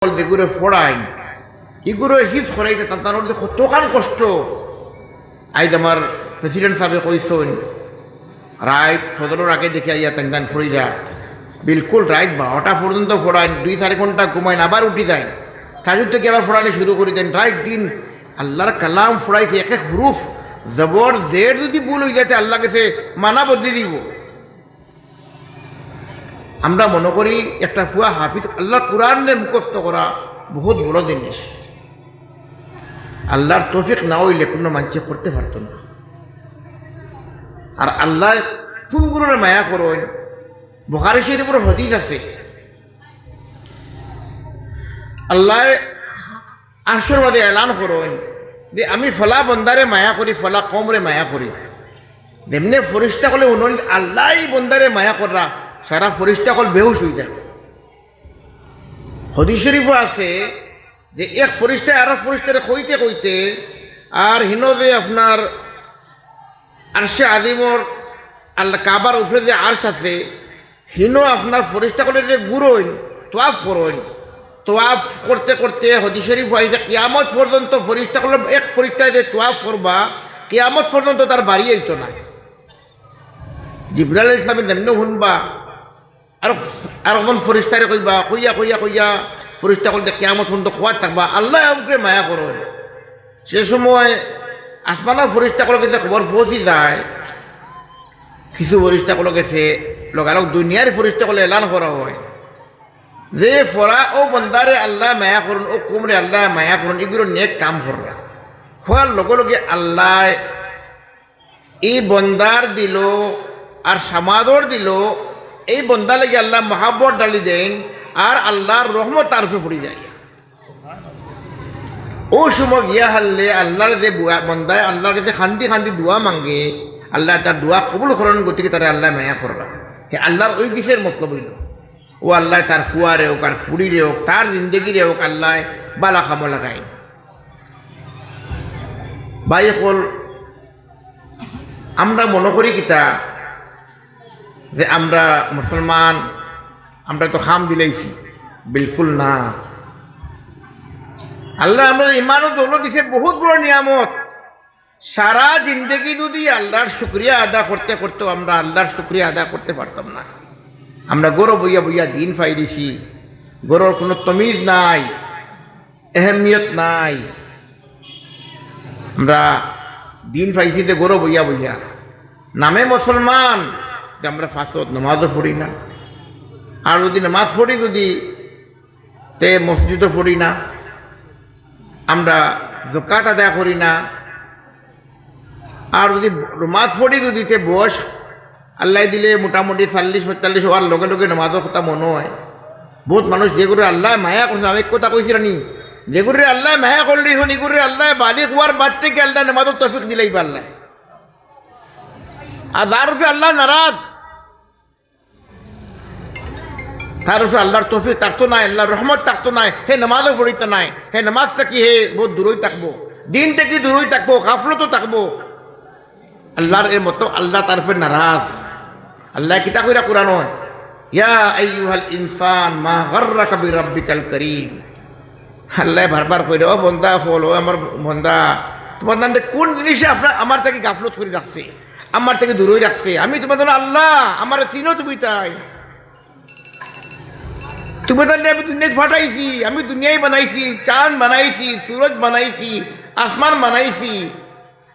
যেগুলো ফোড়াই এগুলো হিফ করাইতে তার মধ্যে কতখান কষ্ট। আইজ আমার প্রেসিডেন্ট সাহেব কইসন রাইত সদরের আগে দেখে আইয়া তেন ফড়িরা বিলকুল রাইত 12টা পর্যন্ত ফোড়াইন, 2-4 ঘন্টা ঘুমাইন, আবার উঠি যায়, তাজুদ থেকে আবার ফোড়ানি শুরু করে দেন। রাইত দিন আল্লাহর কালাম ফোড়াইছে, এক এক হুরুফ জবর জের যদি ভুল হয়ে যাতে আল্লাহ কাছে মানা বদলে দিব। আমরা মনে করি একটা ফুয়া হাফিজ আল্লাহর কোরআনের মুখস্থ করা বহুত বড় জিনিস। আল্লাহর তৌফিক না হইলে কোনো মানুষ করতে পারত না। আর আল্লাহ কোনগুলোর মায়া করেন, বুখারী শরীফের হাদিস আছে, আল্লাহ আরশের মধ্যে এলান করেন যে আমি ফলা বন্দারে মায়া করি, ফলা কমরে মায়া করি। যেমনি ফরিস্তা কলে উন্নয়ন আল্লাহ বন্দারে মায়া করা, সারা ফরিস্তা কল বেহুশ হয়ে যায়। হাদিস শরীফও আছে যে এক ফরিস্তায় আর ফরিস্তারে কইতে কইতে আর হিন যে আপনার আরশে আজিমর আল্লাহ কাবার উপরে যে আরশ আছে, হিনো আপনার ফরিস্তা করে যে গুরোইন তোয়াফ করইন, তোয়াফ করতে করতে হাদিস শরীফ হয়েছে কিয়ামত পর্যন্ত ফরিস্তা করলে এক ফরিস্তায় যে তোয়াফ করবা কিয়ামত পর্যন্ত তার বাড়ি আইতো না। জিবরাইল ইসলামের যেমনি শুনবা আর একজন ফরিস্তারে কইবা, কইয়া কইয়া কইয়া ফরিস্তা করতে কিয়ামত পর্যন্ত খোয়ার থাকবা, আল্লাহ আমাকে মায়া করেন। সে সময় আসমানা ফরিস্তা করে গেছে খবর পৌঁছি যায়, কিছু ফরিস্তা করে গেছে লগালগ দুনিয়ার ফরিস্তা করলে এলান করা হয় যে ফরা ও বন্দারে আল্লাহ মায়া করুন, ও কুমরে আল্লাহ মায়া করুন, এগুলো নেক কাম করা হওয়ার লগে লগে আল্লাহ এই বন্দার দিল আর সমাদর দিল, এই বন্দা লাগে আল্লাহ মহাব্বত ডালি দেন আর আল্লাহর রহমত তার উপরে পড়ে যায়। ও সময় গিয়া হারলে আল্লাহর যে বন্দায় আল্লাহর কাছে খান্দি খান্দি দোয়া মাঙ্গে, আল্লাহ তার দোয়া কবুল করেন, গতিকে তারা আল্লাহ মায়া করবা। হে আল্লাহর ওই কিসের মতলব হইল, ও আল্লাহ তার ফুয়ারে হোক আর ফুড়িরে হোক তার জিন্দগিরে হোক আল্লাহ বালা খামো লাগাই। ভাই হল আমরা মনে করি কিতা যে আমরা মুসলমান, আমরা তো খাম দিলাইছি, বিলকুল না। আল্লাহ আমরা ইমানও দৌলত দিছে, বহুত বড় নিয়ামত। সারা জিন্দগি যদি আল্লাহর শুক্রিয়া আদা করতে করতেও আমরা আল্লাহর শুক্রিয়া আদা করতে পারতাম না। আমরা গরো বইয়া বইয়া দিন পাই দিছি, গরোর কোনো তমিজ নাই, এহমিয়ত নাই। আমরা দিন পাইছি যে গরো বইয়া বইয়া নামে মুসলমান, যে আমরা ফাঁসত নামাজও পড়ি না, আর যদি নামাজ পড়ি যদি তে মসজিদও পড়ি না, আমরা যাকাত আদায় করি না, আর যদি নামাজ পড়ি যদি তে বয়স আল্লাহ দিলে মোটামুটি 40-45 হওয়ার লগে লগে নামাজের কথা মনে হয়। বহুত মানুষ যেগুলো আল্লাহ মায়া করছে, আমি এক কথা কইছি রানি, যেগুলো আল্লাহ মায়া করলি হন এগুলো আল্লাহ বালিক হওয়ার বাদ থেকে আল্লাহ নামাজের তৌফিক দিলেই পারলাই। আর যার উপরে আল্লাহ নারাজ, তার উপরে আল্লাহর তৌফিক থাকতো নাই, আল্লাহর রহমত থাকতো নাই, হে নামাজও পড়িতে নাই, হে নামাজ থাকি হে বহুত দূরই থাকবো, দিন থেকে দূরই থাকবো, গাফলতও থাকবো। আল্লাহর এর মতো আল্লাহ তার উপরে নারাজ। আল্লাহ কিতা কইরা কোরআন, ইয়া আইয়ুহাল ইনসান মা গাররাকা বিরাব্বিকাল কারীম। আল্লাহ বারবার কইরা, ও বন্দা ফল, ও আমার বন্দা, তোমার নামে কোন জিনিসে আপনার আমার থেকে গাফলত করে রাখছে, আমার থেকে দূরই রাখছে। আমি তোমার জন্য আল্লাহ, আমার চিনো তুমি, তাই তুমি তো আমি দুনিয়া ফাটাইছি, আমি দুনিয়ায় বানাইছি, চাঁদ বানাইছি, সূরজ বানাইছি, আসমান বানাইছি।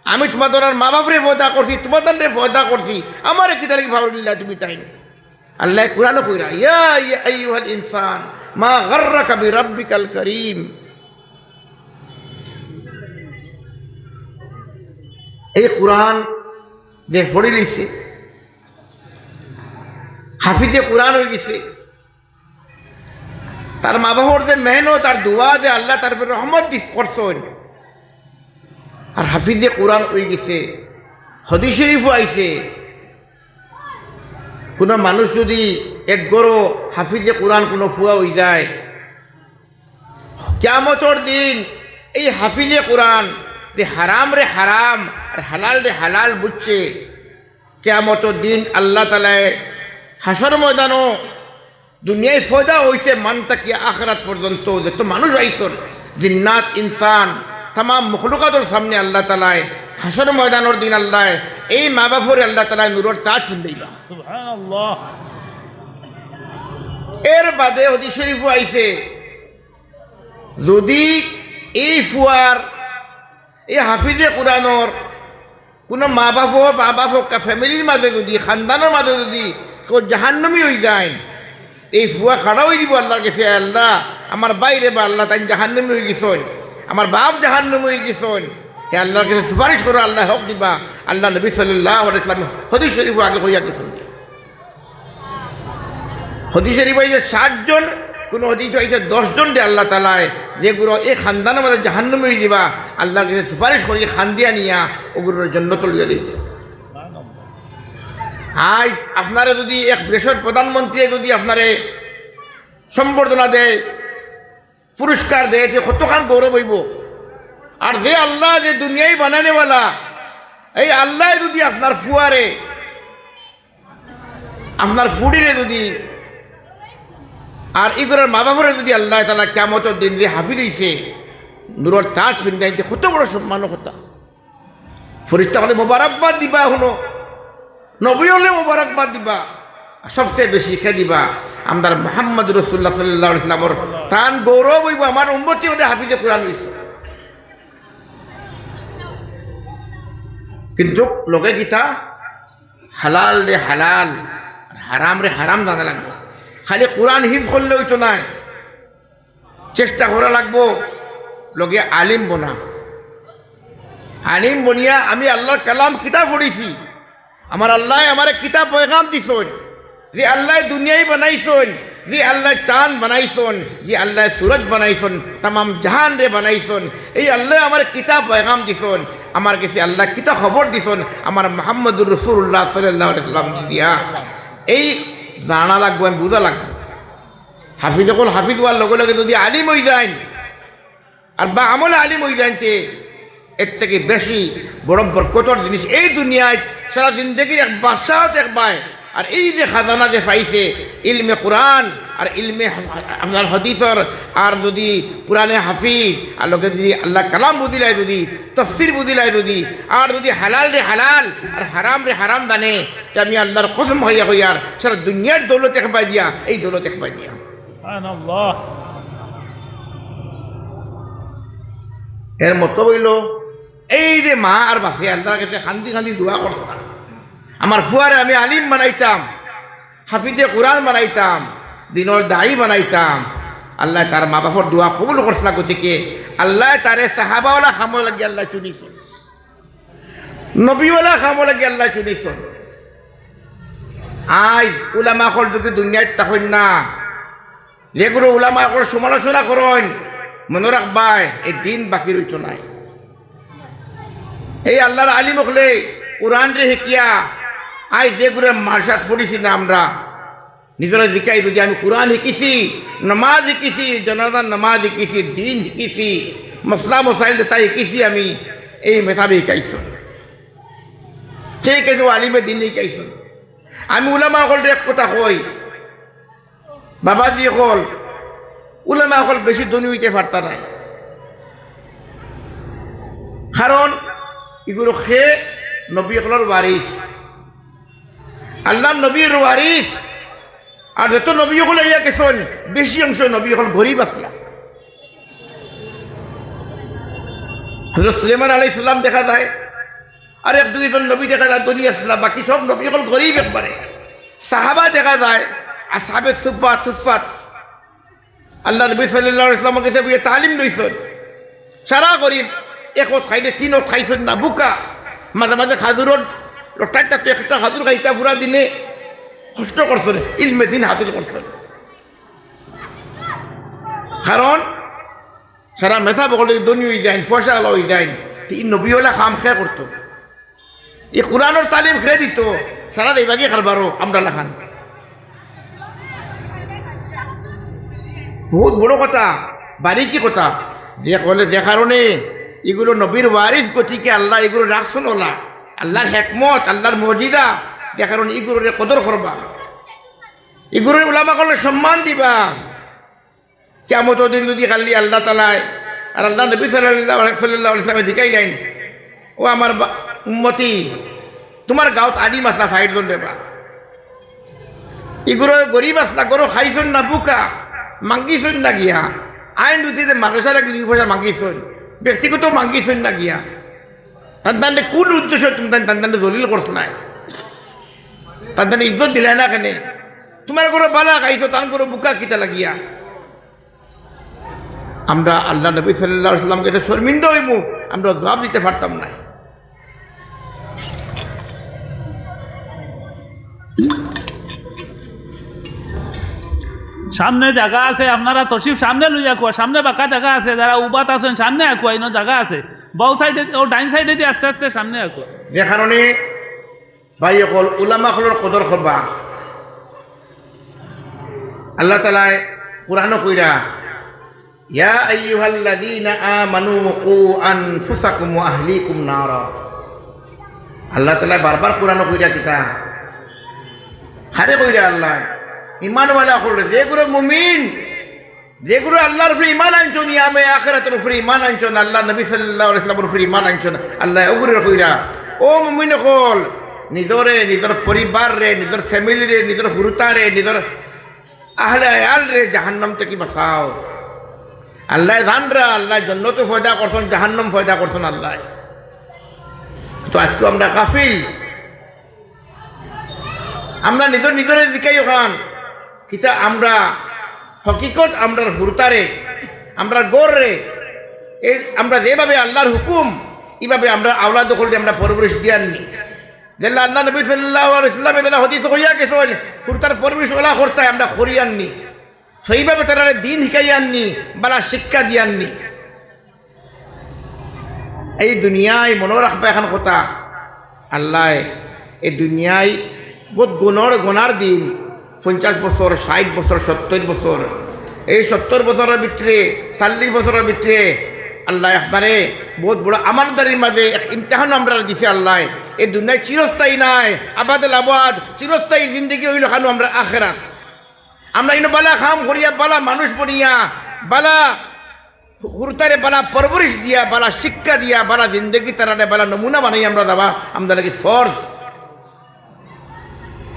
আমি তোমার ধরার মা বাপরে পয়দা করছি, তোমার দ্বারে পয়দা করছি, আমার কি তারিখ ভাবলিল্লা তুমি, তাই আল্লাহ কুরআনও কইরা, ইয়া আইয়ুহাল ইনসান মা গাররাকা বিরাব্বিকাল কারীম। এই কোরআন যে পড়ে লিখছে, হাফিজে কোরআন হয়ে গেছে, তার মা বাবার যে মেহনত আর দোয়া যে আল্লাহ তার রহমত দিস করছেন, আর হাফিজে কোরআন হয়ে গেছে, হাদিস শরীফও আইছে। কোনো মানুষ যদি এক গরো হাফিজে কোরআন কোনো ফুয়া হয়ে যায়, কিয়ামতের দিন এই হাফিজে কোরআন যে হারাম রে হারাম আর হালাল রে হালাল বুঝছে, কিয়ামতের দিন আল্লাহ তাআলা হাসর ময়দানও দুনিয়ায় ফয়দা হয়েছে মানটা কি আখরাত পর্যন্ত যত মানুষ আইসন জিন্নাত ইনসান তাম মখলুকাতর সামনে আল্লাহ তালায় হাসর ময়দানোর দিন আল্লাহ এই মা বাপরে আল্লাহ তালায় নূরের তাজ ফুন্দাইবা সুবহানাল্লাহ। এর বাদে হদিস শরীফও আইছে যদি এই ফুয়ার এই হাফিজে কোরআনর কোনো মা বাপ ফ্যামিলির মাঝে যদি খানদানের মাঝে যদি কেউ জাহান্নামি হয়ে যায় এই ফুয়া খাড়া হয়ে দিব আল্লাহর কাছে, আল্লাহ আমার বাইরে বা আল্লাহ তাই জাহান্নামি হয়ে গেছেন, আমার বাপ জাহান্নামি হয়ে গেছেন, হে আল্লাহর কাছে সুপারিশ করো, আল্লাহ হক দিবা। আল্লাহ নবী সাল্লাল্লাহু আলাইহি ওয়াসাল্লাম হদিস শরীফ আগে হইয়া গেছেন। হদিস শরীফ হয়েছে 60 জন, কোনো হদিস হয়েছে 10 জন দে আল্লাহ তালায় যেগুলো এই খানদানের মধ্যে জাহান্নামে হয়ে দিবা আল্লাহর কাছে সুপারিশ করি খান্দিয়া নিয়া ওগুলোর জন্য তুলিয়া দিবে। আজ আপনারা যদি এক দেশের প্রধানমন্ত্রী যদি আপনারে সম্বর্ধনা দেয়, পুরস্কার দেয়, যে কতখান গৌরব হইব। আর যে আল্লাহ যে দুনিয়ায় বানানেওয়ালা এই আল্লাহ যদি আপনার ফুয়ারে আপনার ফুডিরে যদি আর এগুলোর মা বাপরে যদি আল্লাহ তালা কিয়ামতের দিন যে হাফি দিয়েছে নূরের তাজ ফিন্দাইতে কত বড় সম্মানও কথা। ফরিস্তা হলে মোবারকবাদ দিবা, এখনো নবী হলে মোবারকবাদ দিবা, সবচেয়ে বেশি খে দিবা আমাদের মুহাম্মদ রাসূলুল্লাহ সাল্লাল্লাহু আলাইহি ওয়াসাল্লামর তান গৌরব হইব আমার উম্মতি হলে হাফিজে কোরআন হইছে। কিন্তু লোকে গীতা হালাল রে হালাল হারাম রে হারাম জানা লাগবে। খালি কোরআন হিফ করলে হইতো নাই, চেষ্টা করা লাগবো লোকে আলিম বনা। আলিম বনিয়া আমি আল্লাহর কালাম কিতাব পড়েছি, আমার আল্লাহ আমার কিতাব পয়গাম দিছেন, যে আল্লাহ দুনিয়ায় বানাইছেন, যে আল্লাহ চাঁদ বানাইছেন, যে আল্লাহ সূরজ বানাইছেন, তাম জাহান রে বানাইছেন, এই আল্লাহ আমার কিতাব পয়গাম দিছেন, আমার কাছে আল্লাহ কিতাব খবর দিছেন আমার মুহাম্মদুর রাসূলুল্লাহ সাল্লাল্লাহু আলাইহি ওয়াসাল্লাম দিয়া। এই জানা লাগবো, আমি বুঝা লাগবো। হাফিজ যখন হাফিজ হওয়ার লগে লগে যদি আলিম হয়ে যায় আর বা আমলে আলিম হয়ে যাইতে এর থেকে বেশি বড় বরকতর জিনিস এই দুনিয়ায় সারা জিন্দগির এক বাদশাহ দেখবায়। আর এই যে খাজানা যে পাইছে ইলমে কোরআন আর ইলমে আপনার হাদিসর, আর যদি কোরআনে হাফিজ আর লোকে যদি আল্লাহ কালাম বুঝিলায়, যদি তফসির বুঝিলায়, যদি আর যদি হালাল রে হালাল আর হারাম রে হারাম জানে, যে আমি আল্লাহর কসম হইয়া হইয়ার সারা দুনিয়ার দৌলত একবাই দিয়া, এই দৌলত একবাই দিয়া। সুবহানাল্লাহ। এর মতো হইল এই যে মা আর বাপে আল্লাহর কাছে খান্দি খান্দি দোয়া করতাম, আমার ফুয়ারে আমি আলিম বানাইতাম, হাফিজে কোরআন বানাইতাম, দিনের দায়ী বানাইতাম। আল্লাহ তার মা বাপর দোয়া কবুল করছিল, গতিকে আল্লাহ তারে সাহাবাওয়ালা খামো লাগি আল্লাহ চুনিছেন, নবীওয়ালা খামো লাগি আল্লাহ চুনিছেন। আজ উলামাকর যদি দুনিয়ায় তখন না, যেগুলো উলামাকর সমালোচনা করেন মনে রাখবাই এই দিন বাকি রইত নাই। এই আল্লাহর আলিম হলে কোরআন রে শিকিয়া আজ যেগুলো মার্শাল পড়েছি না আমরা নিজেরা শিখাই, যদি আমি কোরআন শিকিছি, নামাজ শিকিছি, জনাজার নামাজ শিকিছি, দিন শিকিছি, মশলা মশাইল তাই শিকিছি, আমি এই মেথাবে শিকাইছ, সেই কেন আলিমে দিন শিকাইছ। আমি উলামা হল এক কথা কই, বাবাজি হল উলামা হল বেশি ধনী হইতে পারতা নাই, কারণ এগুলো খে নবী হলের ওয়ারিস, আল্লাহর নবীর ওয়ারিস। আর যত নবী হলে ইয়া গেছেন বেশি অংশ নবী হল গরিব আসলা। হযরত সুলাইমান আলাইহিস সালাম দেখা যায়, আর এক দুইজন নবী দেখা যায় ধনী আসলা, বাকি সব নবী হল গরিব একবারে। সাহাবা দেখা যায় আসহাবে সুফফাত আল্লাহ নবী সাল্লাল্লাহু আলাইহি ওয়াসাল্লামের কাছে বইয়ে তালিম লইছেন, সারা গরিব, একত খাইলে তিনত খাইছেন না, বুকা মাঝে মাঝে খাজুরর রটাইটা একটা খাজুর খাইতা পুরা দিনে কষ্ট করছেন, ইলমে দিন হাসিল করছেন। কারণ সারা মেসা বকলে ধনী হয়ে যায়, পয়সা হয়ে যায়, এই নবীওয়ালা কাম খেয়ে করতো, এই কোরআনের তালিম খেয়ে দিত, সারা এইভাগে খারবারও আমরা লাখান। বহুত বড় কথা, বারিকি কথা, যে কলে যে কারণে এগুলো নবীর ওয়ারিস, গতিকে আল্লাহ এগুলো রাখছেন ওলা, আল্লাহর হেকমত, আল্লাহর মর্জিদা, যে কারণে এগুলোর কদর করবা। এগুলোর উলামা করলে সম্মান দিবা। কিয়ামত দিন যদি খালি আল্লাহ তালায় আর আল্লাহ নবী সাল্লাল্লাহু আলাইহি ওয়াসাল্লামে জিকাইলেন, ও আমার উম্মতি, তোমার গাঁৱত আদি মাছলা ৬০ জন দেবা, এগুলো গরিব আসলা গরো খাইছন না বুকা মাঙ্গিছন না গিয়া, আইন দুটিতে মাদ্রাসার ২ পয়সা মাঙ্গিছন, ব্যক্তিগত মাঙ্গিছন না গিয়া, তান্তানে কোন উদ্দেশ্য তুমি তান্তানে দলিল করছ নাই, তান্তানে ইজ্জত দিলাই না কেনে, তোমার গরো বালা খাইছো তান গরো বুকা কিতা লাগিয়া। আমরা আল্লাহ নবী সাল্লাল্লাহু আলাইহি ওয়াসাল্লামকে তো শর্মিন্দা হইমু, আমরা জবাব দিতে পারতাম না। সামনে জায়গা আছে, আপনারা তশিফ সামনে লইয়া কুয়া, সামনে বাঁকা জায়গা আছে, যারা উবাত আছেন সামনে আকুয়া, ইনো জায়গা আছে, বাউ সাইডে ও ডাইন সাইডে দিয়ে আস্তে আস্তে সামনে আকুয়া। যে কারণে ভাই অকল উলামা হলর কদর করবা। আল্লাহ তালায় কুরআনও কইরা, ইয়া আইয়ুহাল্লাযীনা আমানু কু আনফুসাকুম ওয়া আহলিকুম নারা। আল্লাহ তাআলা বারবার কুরআনও কইরা কিতা হারে কইরা আল্লাহ ইমানওয়ালা হল যেগুলো মুমিন, যেগুলো আল্লাহর উপরে ইমান আনছন, ইয়ামে আখিরাতের উপরে ইমান আনছন, আল্লাহ নবী সাল্লাল্লাহু আলাইহি ওয়াসাল্লামের উপরে ইমান আনছন, আল্লাহ ওগুলো কইরা ও মুমিন হল নিজরে, নিজের পরিবার রে, নিজের ফ্যামিলি রে, নিজের হুরুতারে, নিজের আহলে আয়াল রে জাহান্নাম থেকে বাঁচাও। আল্লাহ জানরা আল্লাহ জান্নাত ফয়দা করছেন, জাহান্নাম ফয়দা করছেন আল্লাহ। তো আজকে আমরা গাফিল, আমরা নিজের নিজের দিকাই ওখান কিতা আমরা হকিকত আমরা হুরতারে, আমরা গড় রে, এই আমরা যেভাবে আল্লাহর হুকুম এইভাবে আমরা আওলাদ দখল আমরা পরবরিশ দিয়াননি, যেটা আল্লাহ নবী সাল্লাল্লাহু আলাইহি ওয়াসাল্লাম এদের হাদিস হইয়া গেছেন, হুরতার পরবরিশ ওলা করতে আমরা করিয়াননি, সেইভাবে তারা দিন শিকাই আননি, বালা শিক্ষা দিয়াননি। এই দুনিয়ায় মনে রাখবা এখন কথা, আল্লাহ এই দুনিয়ায় বহুত গোনার দিন, 50 বছর, 60 বছর, 70 বছর, এই 70 বছরের ভিতরে 40 বছরের ভিতরে আল্লাহ একবারে বহুত বড় আমানদারির মাঝে এক ইমতিহান আমরা দিছে। আল্লাহ এই দুনিয়ায় চিরস্থায়ী নাই, আবাদুল আবাদ চিরস্থায়ী জিন্দগি হইল খানো আমরা আখেরাত। আমরা ইনো বালা খাম করিয়া, বালা মানুষ বনিয়া, বালা হুরতারে বালা পরবরিশ দিয়া, বালা শিক্ষা দিয়া, বালা জিন্দগি তারারে বালা নমুনা বানাই আমরা যাবা আমাদের লাগে ফরজ।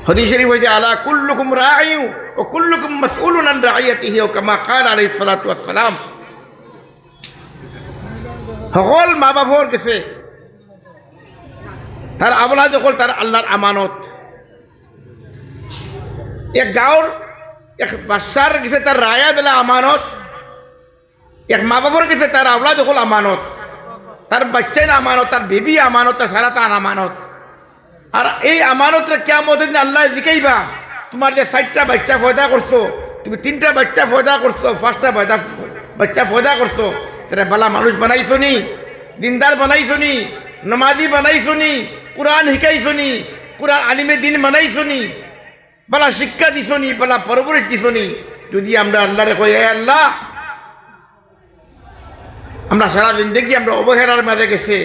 হাদিস শরীফ হইছে আলা কুল্লুকুম রাঈউ ওয়া কুল্লুকুম মাসউলুন আন রাইয়াতিহি ওয়া কামা ক্বালা আলাইহিস সালাতু ওয়াস সালাম। সকল মা বাপর গেছে তার আওলাদ যখন তার আল্লাহর আমানত, এক গাঁৱৰ এক বাচ্চার গেছে তার রায়া দিলা আমানত, এক মা বাপর গেছে তার আওলাদ যখন আমানত, তার বাচ্চাই আমানত, তার বেবি আমানত, তার সারা তার আমানত। আর এই আমানতটা কিয়ামত দিন আল্লাহ জিকাইবা, তোমার যে 60টা বাচ্চা পয়দা করছো, তুমি 3টা বাচ্চা পয়দা করছো, 5টা বাচ্চা পয়দা করছো, সেটা বালা মানুষ বানাইছো নি, দিনদার বানাইছো নি, নমাজি বানাইছো নি, কোরআন শিকাইছো নি, কোরআন আলিমে দিন বানাইছো নি, বালা শিক্ষা দিছো নি, বালা পরবরিশ দিছো নি। যদি আমরা আল্লাহরে কই আল্লাহ আমরা সারা জিন্দগি আমরা অবহেলার মাঝে গেছে,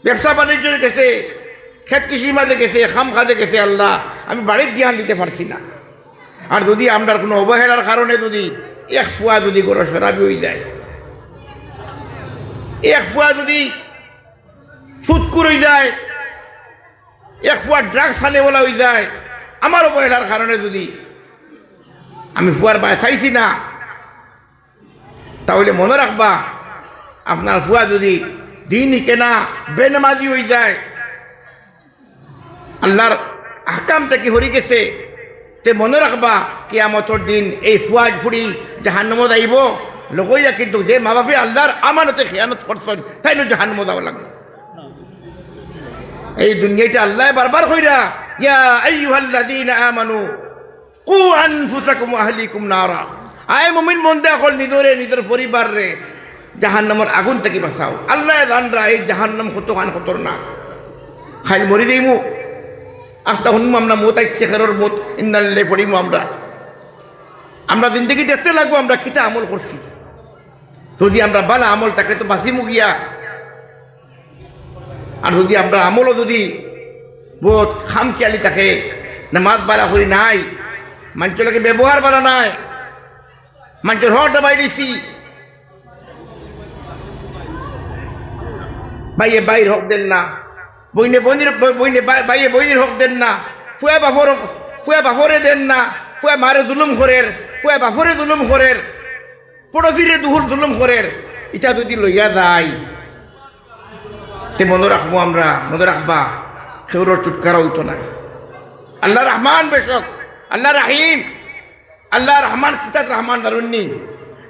ব্যবসা বাণিজ্য গেছে, খেত কৃষির মাঝে গেছে, খাম খাজে গেছে, আল্লাহ আমি বাড়ির ধ্যান দিতে পারছি না। আর যদি আমরা কোনো অবহেলার কারণে যদি এক ফুয়া যদি গরো শরাবি হয়ে যায়, এক ফুয়া যদি সুৎকুর হয়ে যায়, এক ফুয়া ড্রাগস খানেওয়ালা হয়ে যায়, আমার অবহেলার কারণে যদি আমি ফুয়ার বায় চাইছি না, তাহলে মনে রাখবা আপনার ফুয়া যদি দিন কেনা বেনামাজি হয়ে যায়, আল্লাহর আহকাম থেকে হরি গেছে, তে মনে রাখবা কিয়ামতের দিন এই ফুয়াজ ফুড়ি জাহান্নামত আইব লগইয়া, কিন্তু যে মা বাপে আল্লাহর আমানতে খেয়ানত করছেন তাই জাহান্নামত যাওয়া লাগবে। এই দুনিয়াটা আল্লাহ বারবার কইরা ইয়া আইয়ুহাল্লাযীনা আমানু কু আনফুসাকুম ওয়া আহলিকুম নারা, আয় মুমিন বন্দা হল নিজরে নিজের পরিবার রে জাহান্নামের আগুন থেকে বাঁচাও। আল্লাহ জানরা এই জাহান্নাম কতখান খতরনাক, খাই মরি দেইমু আস্তা শুনবো আমরা মত আইচ্ছে খেরোর মত ইন্দালে পড়িমু। আমরা জিন্দগি দেখতে লাগবো আমরা কিতা আমল করছি, যদি আমরা বালা আমল তাকে তো বাঁচিমু গিয়া, আর যদি আমরা আমলও যদি বহুত খামখেয়ালি থাকে, নামাজ বালা করি নাই, মানুষের ব্যবহার ভালো নাই, মানুষের হট দাবাই দিছি, ভাইয়ে বাইর হক দেন না, বইনে বাইয়ে বইনের হক দেন না, ফুয়া বাফরে দেন না, ফুয়া মারে জুলুম করের, ফুয়া বাফরে জুলুম করের, পড়োশিরে দুহুল জুলুম করের, ইটা যদি লইয়া যায় তে মনে রাখবো আমরা, মনে রাখবা সেগুলোর চুটকারা হইতো না। আল্লাহ রহমান বেশক, আল্লাহ রাহিম, আল্লাহ রহমান পিতাত রহমান দারুন্নি।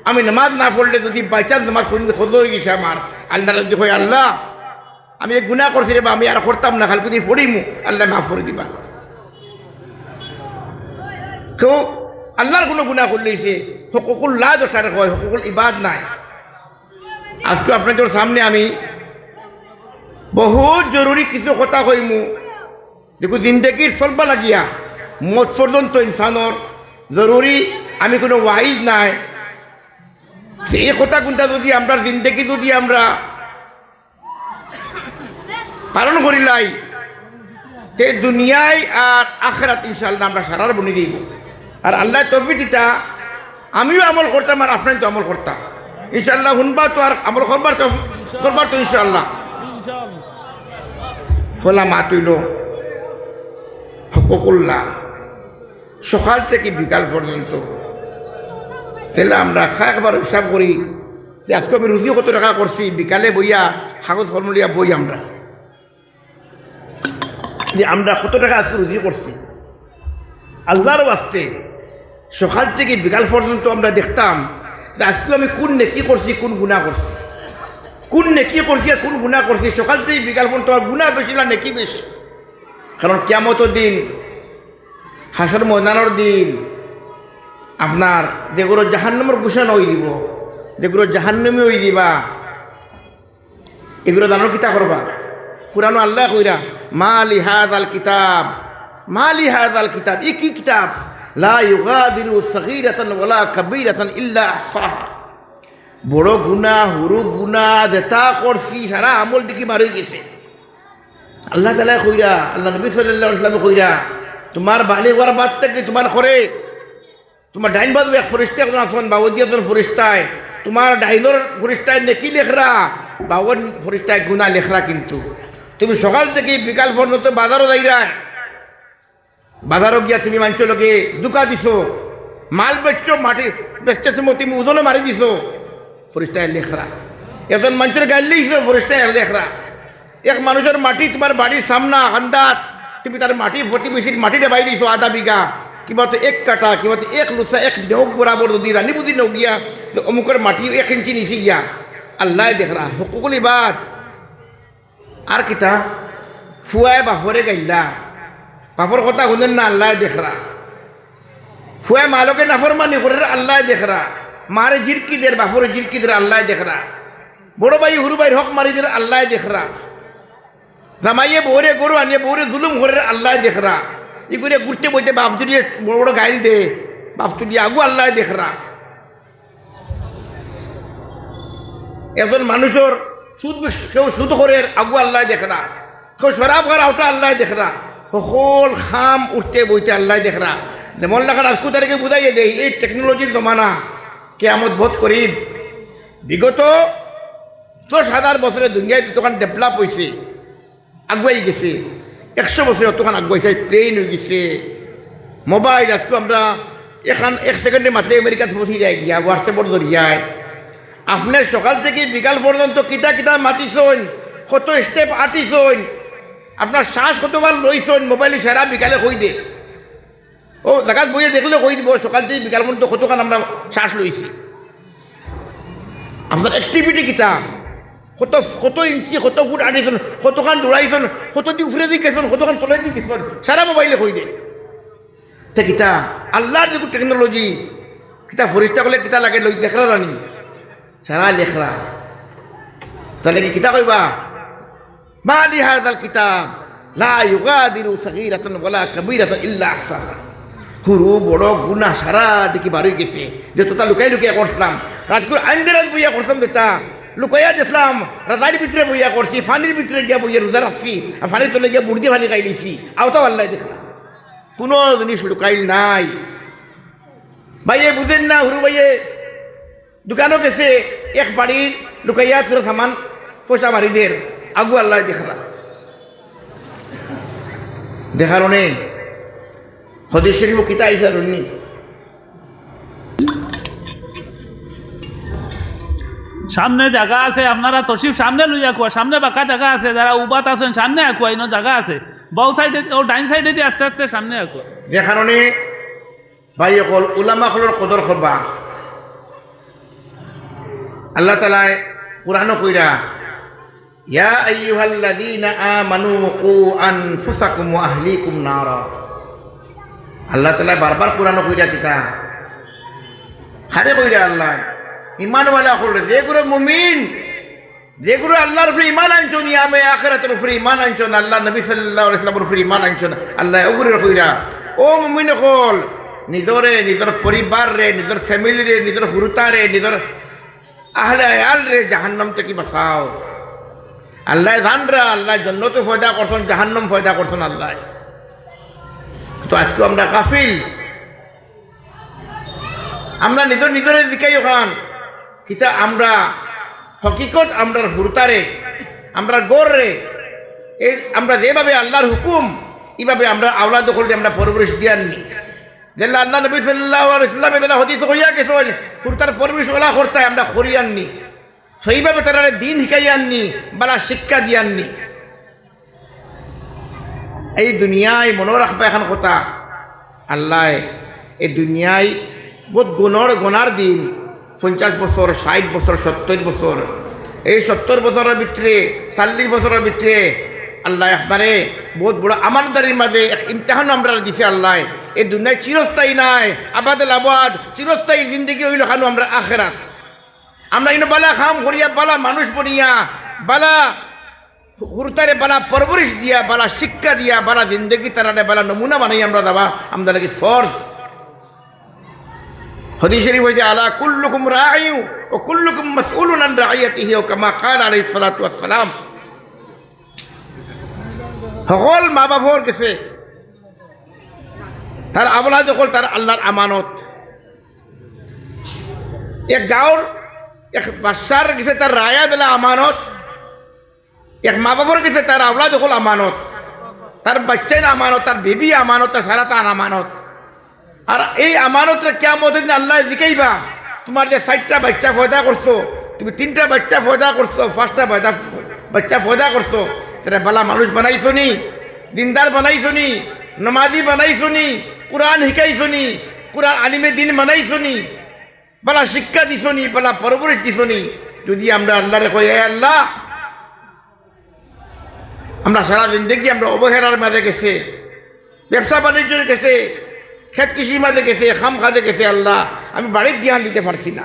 আমি নামাজ না পড়লে যদি বাই চান্স নামাজ পড়ি খোঁজ হয়ে গেছে আমার, আল্লাহ যদি হয় আল্লাহ আমি এক গুনাহ করছি রে বা আমি আর করতাম না, খালি যদি পড়িমু আল্লাহ মাফ করে দিবা। তো আল্লাহর কোনো গুনাহ করলেইছে হকুকুল্লাহ যেটারে হয়, হকুকুল ইবাদ নাই। আজকে আপনাদের সামনে আমি বহুত জরুরি কিছু কথা কইমু, দেখো জিন্দগির চলবা লাগিয়া মত পর্যন্ত ইনসানোর জরুরি। আমি কোনো ওয়াইজ নাই, এই কথা কোনটা যদি আমরা জিন্দগি যদি আমরা পালন করিলাই তে দুনিয়ায় আর আখেরাত ইনশাআল্লাহ আমরা সারার বনি দিব। আর আল্লাহ তৌফিক দিতা আমিও আমল করতাম আর আপনাই তো আমল করতাম ইনশাআল্লাহ। শুনবা তো আর আমল করবার তো ইনশাআল্লাহ। ফলা মাতুইল হকুকুল্লাহ সকাল থেকে বিকাল পর্যন্ত, তাহলে আমরা একবার হিসাব করি যে আজকে আমি রুজি কত টাকা করছি, বিকালে বইয়া কাগজ কলমলিয়া বই আমরা যে আমরা কত টাকা আজকে রুজি করছি। আল্লাহর বাস্তে সকাল থেকে বিকাল পর্যন্ত আমরা দেখতাম যে আজকে আমি কোন নেকি করছি, কোন গুনাহ করছি, কোন নেকি করছি আর কোন গুনাহ করছি। সকাল থেকে বিকাল পর্যন্ত আমার গুনাহ বেশি না নেকি বেশি। কারণ কিয়ামতের দিন, হাসর ময়দানের দিন আপনার যেগুলো জাহান্নামের ঘোষণা হয়ে দিব, যেগুলো জাহান্নামে হয়ে দিবা, এগুলো জানো কিতা করবা। কুরআন আল্লাহ কইরা মা লিহাযাল কিতাব, মা লিহাযাল কিতাব, এই কি কিতাব, লা ইউগাদিরু সগীরাতান ওয়ালা কাবীরাতান ইল্লা আহসাহা। বড় গুনাহ হুরু গুনাহ যেটা করছি সারা আমল দিকে বার হয়ে গেছে। আল্লাহ তাআলা কইরা, আল্লাহ নবী সাল্লাল্লাহু আলাইহি ওয়াসাল্লাম কইরা তোমার বালি হওয়ার বাদ থেকে তোমার করে তোমার ডাইন বাজু এক ফরিস্তা একজন আসন, বাবদি একজন ফরিস্তায় তোমার ডাইনোর ফরিস্তায় নেকি লেখরা, বাবন ফরিস্তায় গুনাহ লেখরা। কিন্তু তুমি সকাল থেকে বিকাল পর্যন্ত বাজারও যাইরা, বাজারও গিয়া তুমি মানুষের লোকে দুকা দিছো, মাল বেচছো, মাটি বেচতে সময় তুমি ওজনে মারি দিছো, ফরিস্তায় লেখরা। একজন মানুষের গাইল দিছো, ফরিস্তায় লেখরা। এক মানুষের মাটি তোমার বাড়ির সামনা হান্দাত, তুমি তার মাটি প্রতিবেশীর মাটিতে বাই দিছো আধা বিঘা, কিংবা তো এক কাটা, কিংবা তো এক লুসা, এক নেওক বরাবর যদি রানি বুঝি নেও গিয়া অমুকের মাটি 1 ইঞ্চি নিচে গিয়া, আল্লাহ দেখরা হুকুকুল ইবাদ। আর কিতা ফুয়ায় বাফরে গাইলা, বাফর কথা শুনেন না, আল্লাহ দেখরা। ফুয়ায় মালকে নাফরমানি করে, আল্লাহ দেখরা। মারে জিরকি দের, বাফরে জিরকি দের, আল্লাহ দেখরা। বড় ভাই হুরু ভাইয়ের হক মারি দের, আল্লাহ দেখরা। জামাইয়ে বৌরে গরু আনিয়ে বৌরে জুলুম করে, আল্লাহ দেখরা। ই করে ঘুরতে বইতে বাপ তুলিয়ে বড় বড় গাইল দে, বাপ তুলিয়ে আগু, আল্লাহ দেখরা। একজন মানুষের সুদ, কেউ সুদ করে আগু, আল্লাহ দেখরা। কেউ শরাব করা ওটা আল্লাহ দেখরা। সকল খাম উঠতে বইতে আল্লাহ দেখরা। যেমন লাগার আজকু তারিখে বুঝাইয়ে দেয় এই টেকনোলজির জমানা কেয়ামত বহুত করিব। বিগত 10,000 বছরে দুনিয়ায় যতক্ষণ ডেভেলপ হয়েছে, আগুয়াই গেছে, 100 বছরে অতক্ষণ আগুয়াইছে, প্লেন হয়ে গেছে, মোবাইল। আজকে আমরা এখন 1 সেকেন্ডে মাত্র আমেরিকাতে পৌঁছে যায় গিয়া, হোয়াটসঅ্যাপের জরিয়ায়। আপনার সকাল থেকে বিকাল পর্যন্ত কিতা কিতা মাতিছেন, কত স্টেপ আটিছেন, আপনার শ্বাস কতবার লইছেন, মোবাইলে সারা বিকালে কই দে। ও জায়গাত বইয়ে দেখলে কই দিব সকাল থেকে বিকাল পর্যন্ত কতক্ষণ আমরা শ্বাস লইছি। আপনার অ্যাক্টিভিটি কিতা, কত ইঞ্চি, কত ফুট আটিছেন, কতক্ষণ দৌড়াইছেন, কত দিন উপরে দিয়ে গেছেন, কতক্ষণ তলে দিয়ে গেছেন, সারা মোবাইলে কই দে। তা কিতা আল্লাহর যে টেকনোলজি, কিতা ফরিস্তা করলে কিতা লাগে লই দেখলা রানি, সারা লেখরা। তাহলে কি কিতা কইবা মা লিহাযাল কিতাব লা ইউগাদিরু সগীরাতান ওয়ালা কাবীরাতান ইল্লা আহসাহা। হুরু বড় গুনাহ সারা দেখি বার হয়ে গেছে। যে তোতা লুকাই লুকিয়া করছিলাম, রাজকুর আইনদেরাজ বইয়া করছিলাম, যেটা লুকাইয়া দেখলাম, রাজার ভিতরে বইয়া করছি, ফানির ভিতরে গিয়া বইয়া রোজা রাখছি, আর ফানির তলে গিয়া বুড়দি ফানি খাই লিছি, আওতাও আল্লাহ দেখলাম। কোনো জিনিস লুকাইল নাই। ভাইয়ে বুঝেন না হুরু ভাইয়ে দোকানও গেছে এক বাড়ি লুকাইয়া তোর সামান পয়সা মারিদের আগু আল্লাহ দেখার নেই হদিস শরীফ কিতা আইসা রুনি সামনে জায়গা আছে আপনারা তসিফ সামনে লইয়া কুয়া সামনে বাঁকা জায়গা আছে যারা উবাত আছেন সামনে আকুয়া ইনো জায়গা আছে বাউ সাইডে ও ডাইন সাইডে দিয়ে আস্তে আস্তে সামনে আকুয়া যে কারণে ভাই অকল উলামা হলর কদর করবা আল্লাহ তালায় কুরআন কইরা ইয়া আইয়ুহাল্লাযীনা আমানু কু আনফুসাকুম ওয়া আহলিকুম নারা আল্লাহ তাআলা বারবার কুরআন কইরা কিতা হারে কইরা আল্লাহ ইমানওয়ালা হল যেগুলো মুমিন যেগুলো আল্লাহর উপরে ইমান আনছো নিয়ামে আখিরাতের উপরে ইমান আনছো আল্লাহ নবী সাল্লাল্লাহু আলাইহি ওয়াসাল্লামের উপরে ইমান আনছো আল্লাহ ওগুলো কইরা ও মুমিন হল নিজরে নিজের পরিবার রে নিজের ফ্যামিলি রে নিজের হুরুতা রে নিজের আহলে আয়াল রে জাহান্নাম থেকে বাঁচাও আল্লাহ জানরা আল্লাহ জান্নাতে ফয়দা করছেন জাহান্নাম ফয়দা করছেন আল্লাহ তো আজকে আমরা কাফিল আমরা নিজের নিজের দিকেই ওখান কিতা আমরা হকিকত আমরা হুরতারে আমরা গড় রে এই আমরা যেভাবে আল্লাহর হুকুম এইভাবে আমরা আওলাদ দখল আমরা পরবরিশ দিয়াননি যেলা আল্লাহ নবী সাল্লাল্লাহু আলাইহি ওয়াসাল্লাম এদা হাদিস কইয়া গেছেন হুরতার পরবরিশ ওলা করতে আমরা করিয়াননি সেইভাবে তারা দিন শিকাই আননি বালা শিক্ষা দিয়াননি এই দুনিয়ায় মনে রাখবে এখন কথা আল্লাহ এই দুনিয়ায় বহুত গুণার দিন 50 বছর 60 বছর 70 বছর এই 70 বছরের ভিতরে 40 বছরের ভিতরে আল্লাহ একবারে বহুত বড় আমানদারির মাঝে এক ইমতিহান আমরা দিছে আল্লাহ এই দুনিয়ায় চিরস্থায়ী নাই আবাদুল আবাদ চিরস্থায়ী জিন্দগি হইল খানো আমরা আখেরাত আমরা ইনো বালা খাম করিয়া বালা মানুষ বনিয়া বালা হুরতারে বালা পরবরিশ দিয়া বালা শিক্ষা দিয়া বালা জিন্দগি তারারে বালা নমুনা বানাই আমরা দাবা আমাদের লাগে ফরজ হাদিস শরীফ হইতে আলা কুল্লুকুম রাঈউ ওয়া কুল্লুকুম মাসউলুন আন রাঈয়াতিহি ওয়া কামা ক্বালা আলাইহিস সালাতু ওয়াস সালাম সকল মা বাবার কাছে তার আওলাদ যখন তার আল্লাহর আমানত এক গাঁৱৰ এক বাচ্চার কাছে তার রায়া দিলা আমানত এক মা বাবার কাছে তার আওলাদ যখন আমানত তার বাচ্চাই আমানত তার বিবি আমানত তার সারা তার আমানত আর এই আমানতটা কিয়ামত দিন আল্লাহ জিকাইবা তোমার যে 60টা বাচ্চা পয়দা করছো তুমি 3টা বাচ্চা পয়দা করছো 5টা বাচ্চা পয়দা করছো সেটা বালা মানুষ বানাইছো নি দিনদার বানাইছো নি নমাজি বানাইছো নি কোরআন শিকাইছো নি কোরআন আলিমে দিন বানাইছো নি বালা শিক্ষা দিছো নি বালা পরবরিশ দিছো নি যদি আমরা আল্লাহরে কই হে আল্লাহ আমরা সারা জিন্দগি আমরা অবহেলার মাঝে গেছে ব্যবসা বাণিজ্যের গেছে খেত কৃষির মাঝে গেছে খাম খাজে গেছে আল্লাহ আমি বাড়ির ধ্যান দিতে পারছি না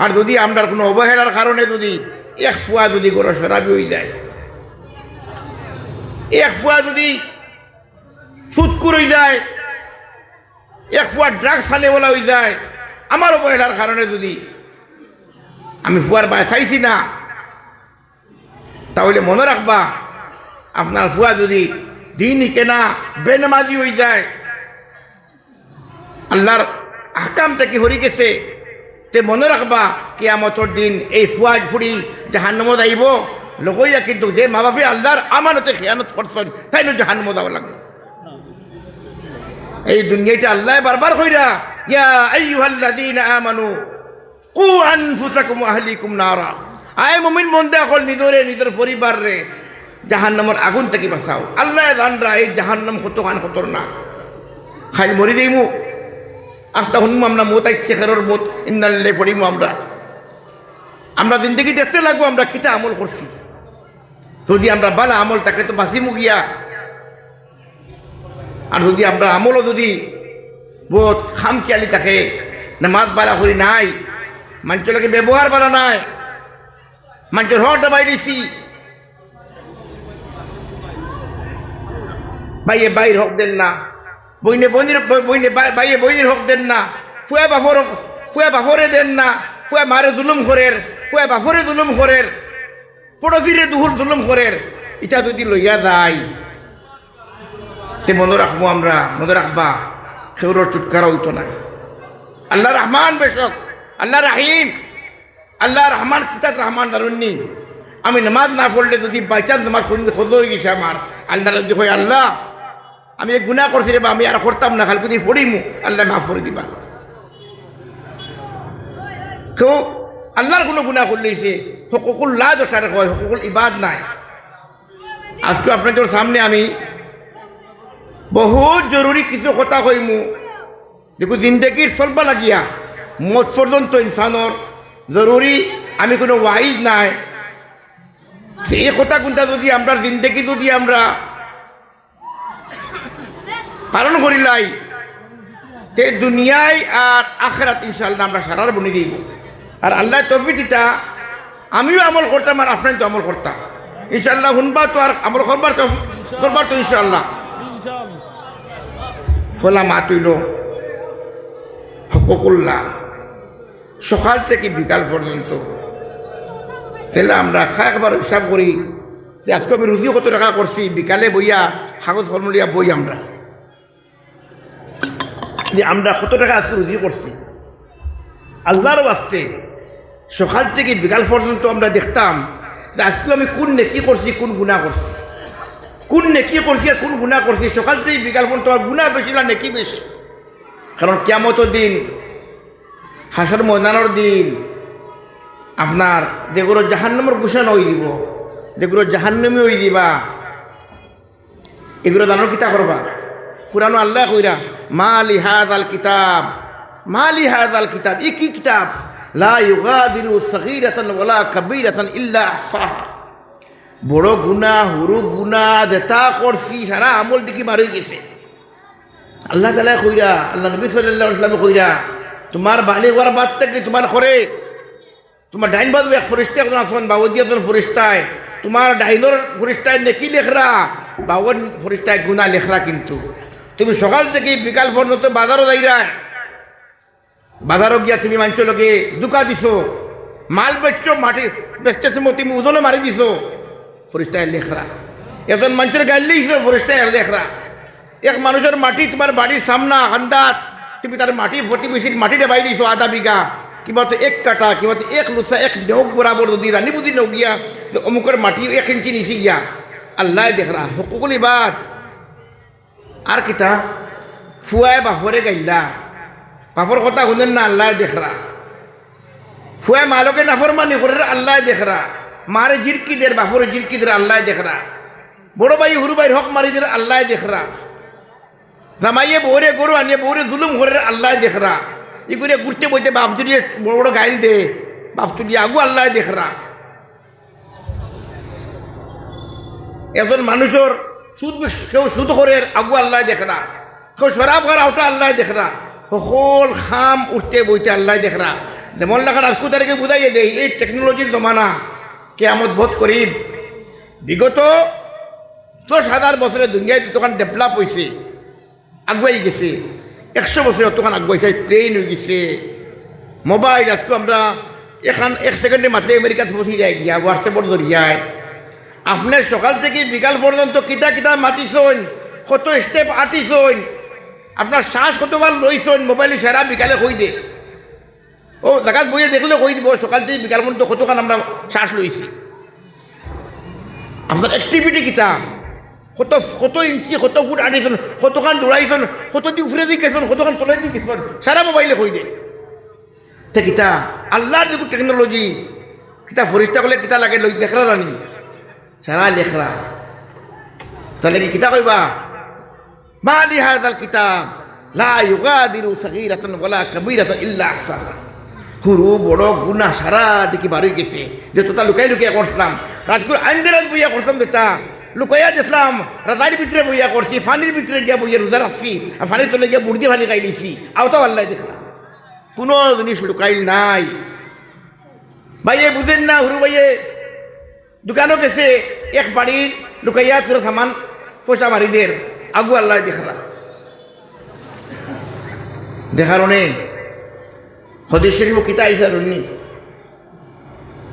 আর যদি আমরা কোনো অবহেলার কারণে যদি এক ফুয়া যদি গরো সরাবি হয়ে যায় এক ফুয়া যদি সুৎকুর হয়ে যায় এক ফুয়া ড্রাগস খানেওয়ালা হয়ে যায় আমার অবহেলার কারণে যদি আমি ফুয়ার বাঁচাইছি না তাহলে মনে রাখবা আপনার ফুয়া যদি দিন হিকে না বেনামাজি হয়ে যায় আল্লাহর আহকাম থেকে হরি গেছে তে মনে রাখবা কিয়ামতর দিন এই ফুয়াজ ফুড়ি জাহান্নামত আইব লগইয়া কিন্তু যে মা বাপে আল্লাহর আমানতে খেয়ানত করছেন তাই না জাহান্নামত যাওয়া লাগবে এই দুনিয়াটা আল্লাহ বারবার কইরা ইয়া আইয়ুহাল্লাযীনা আমানু কু আনফুসাকুম ওয়া আহলিকুম নারা আয় মুমিন বন্দা হল নিজের পরিবার রে জাহান্নামের আগুন থেকে বাঁচাও আল্লাহ জানরা এই জাহান্নাম কতখান খতরনাক খাই মরি দেইমু আস্তা শুনবো আমরা মত আইচ্ছে খেরোর মত ইন্দালে পড়িমু আমরা জিন্দগি দেখতে লাগবো আমরা কিতা আমল করছি যদি আমরা বালা আমল তাকে তো বাঁচিমু গিয়া আর যদি আমরা আমলও যদি বহুত খামখেয়ালি থাকে নামাজ বালা করি নাই মানুষের লাগে ব্যবহার বালা নাই মানুষের হর দাবাই দিছি বাইয়ে বাইর হক দেন না বইনে বাইয়ে বইনের হক দেন না ফুয়া বাফরে দেন না ফুয়া মারে জুলুম করের ফুয়া বাফরে জুলুম করের পড়োশিরে দুহুল জুলুম করের এটা যদি লইয়া যায় তে মনে রাখবো আমরা মনে রাখবা সেগুলোর চুটকারা হইতো না আল্লাহ রহমান বেশক, আল্লাহ রাহিম, আল্লাহ রহমান কিতাব রহমান দারুন্নি। আমি নামাজ না পড়লে যদি বাই চান্স নামাজ পড়লে খোঁজ হয়ে গেছে আমার, আল্লাহ যদি হয় আল্লাহ আমি এক গুনাহ করছি রে বা আমি আর করতাম না, খালি যদি পড়িমু আল্লাহ মাফ করে দিবা। তো আল্লাহর কোনো গুনাহ করলেইছে হকুকুল্লাহ যেটা হয়, হকুকুল ইবাদ নাই। আজকে আপনাদের সামনে আমি বহুত জরুরি কিছু কথা কইমু। দেখো জিন্দগির চলবা লাগিয়া মত পর্যন্ত ইনসানোর জরুরি, আমি কোনো ওয়াইজ নাই। এই কথা কোনটা যদি আমরা জিন্দগি যদি আমরা পালন করিলাই তে দুনিয়ায় আর আখেরাত ইনশাআল্লাহ আমরা সারার বনি দিব। আর আল্লাহ তৌফিক দিতা আমিও আমল করতাম আর আপনার তো আমল করতাম ইনশাআল্লাহ। শুনবা তো আর আমল করবার তো ইনশাআল্লাহ। ফলা মা তুইল হকুকুল্লাহ সকাল থেকে বিকাল পর্যন্ত, তাহলে আমরা একবার হিসাব করি যে আজকে আমি রুজি কত টাকা করছি। বিকালে বইয়া কাগজ কলম লিয়া বই আমরা যে আমরা কত টাকা আজকে রুজি করছি আল্লাহর বাস্তে। সকাল থেকে বিকাল পর্যন্ত আমরা দেখতাম যে আজকে আমি কোন নেকি করছি, কোন গুনাহ করছি, কোন নেকি করছি আর কোন গুনাহ করছি। সকাল থেকে বিকাল পর্যন্ত আমার গুনাহ বেশি না নেকি বেশি। কারণ কিয়ামতের দিন, হাসর ময়দানের দিন আপনার যেগুলো জাহান্নামের ঘোষণা হয়ে দিব, যেগুলো জাহান্নামী হয়ে দিবা, এগুলো জানার কিতা করবা। কুরআন আল্লাহ কইরা মা লিহাদ আল কিতাব, মা লিহাদ আল কিতাব, এ কি কিতাব লা ইউগাদিরু সগীরাতান ওয়ালা কাবীরাতান ইল্লা আহসাহা। বড় গুনাহ হুরু গুনাহ যেটা করছি সারা আমল দেখি বার হয়ে গেছে। আল্লাহ তাআলা কইরা, আল্লাহ নবী সাল্লাল্লাহু আলাইহি ওয়াসাল্লাম কইরা তোমার বালি হওয়ার বাদ থেকে তোমার করে তোমার ডাইন বাজু এক ফরিস্তা একজন আসন বাবদি একজন ফরিস্তায় তোমার ডাইনোর ফরিস্তায় নেকি লেখরা, বাবন ফরিস্তায় গুনাহ লেখরা। কিন্তু তুমি সকাল থেকে বিকাল পর্যন্ত বাজারও যাইরা, বাজারও গিয়া তুমি মানুষের লোকে দুকা দিছো, মাল বেচছো, মাটি বেচতে সময় তুমি ওজনে মারি দিছো, ফরিস্তায় লেখরা। একজন মানুষের গাড়ি লিখছো, ফরিস্তায় লেখরা। এক মানুষের মাটি তোমার বাড়ির সামনা খান্দাত, তুমি তার মাটি ভর্তি মেশিন মাটি দেবাই দিছো আধা বিঘা, কিংবা তো এক কাটা, কিংবা তো এক লুচা, এক নেওক বরাবর যদি রানি বুঝি নেও গিয়া অমুকের মাটি 1 ইঞ্চি নিচি গিয়া আল্লাহ দেখরা হকুকুল ইবাদ। আর কিতা ফুয়ায় বাপরে গাইলা, বাপর কথা শুনেন না, আল্লাহ দেখরা। ফুয়ায় মালকে নাফরমানি করে আল্লাহ দেখরা, মারে জিরকি দের বাপরে জিরকি দের আল্লাহ দেখরা, বড় ভাই হুরু ভাই হক মারি দের আল্লাহ দেখরা, জামাইয়ে বৌরে গরু আনিয়ে বৌরে জুলুম করে আল্লাহ দেখরা, ই করে ঘুরতে বইতে বাপ তুলিয়ে বড় বড় গাইল দে, বাপ তুলিয়ে আগু আল্লাহ দেখরা। একজন মানুষের সুদ কেউ সুদ করে আগু আল্লাহ দেখরা, কেউ শরাব করা ওটা আল্লাহ দেখরা, সকল খাম উঠতে বইতে আল্লাহ দেখরা। যেমন লেখার আজকু তারিখে বুঝাইয়ে দেয় এই টেকনোলজির জমানা কেয়ামত বোধ করিব। বিগত 10,000 বছরে দুনিয়ায় তখন ডেভেলপ হয়েছে, আগুয়াই গেছে। 100 বছরে অতখান আগুয়াইছে, প্লেন হয়ে গেছে, মোবাইল। আজকে আমরা এখান 1 সেকেন্ডে মাত্র আমেরিকাতে পৌঁছে যায় গিয়া হোয়াটসঅ্যাপের জরিয়ায়। আপনার সকাল থেকে বিকাল পর্যন্ত কিতা কিতা মাতিছন, কত স্টেপ আটিছন, আপনার শ্বাস কতবার লইছন, মোবাইলে সারা বিকালে কই দে। ও জায়গাত বইয়ে দেখলে কই দিব সকাল থেকে বিকাল পর্যন্ত কতক্ষণ আমরা শ্বাস লইছি। আপনার অ্যাক্টিভিটি কিতা, কত কত ইঞ্চি কত ফুট আনিছন, কতক্ষণ দৌড়াইছন, কত দি উফরে দিয়ে গেছন, কতক্ষণ তলে দিয়ে গেছন, সারা মোবাইলে কই দে। তে কিতা আল্লাহর যে টেকনোলজি, কিতা ফরিস্তা করলে কিতা লাগে লই দেখরা রানি সারা লেখরা। তাহলে কি কিতা কইবা মা লিহাযাল কিতাব লা ইউগাদিরু সগীরাতান ওয়ালা কাবীরাতান ইল্লা আহসাহা। হুরু বড় গুনাহ সারা দেখি বার হয়ে গেছে। যে তোতা লুকাই লুকিয়া করছিলাম, রাজকুর আইনদেরাজ বইয়া করছিলাম, যেটা লুকাইয়া দেখলাম রাজার ভিতরে বইয়া করছি, ফানির ভিতরে গিয়া বইয়া রোজা রাখছি, আর ফানির তলে গিয়া মুরগি ফানি খাই লিছি, আওতাও আল্লাহ দেখলাম। কোনো জিনিস লুকাইল নাই। ভাইয়ে বুঝেন না, হুরু ভাইয়ে দোকানও গেছে, এক বাড়ির লুকাইয়া তোর সামান পয়সা মারি দের, আগু আল্লাহ দেখলা। দেখার অনেক হদিস শরীফ কিতা আইসা রুনি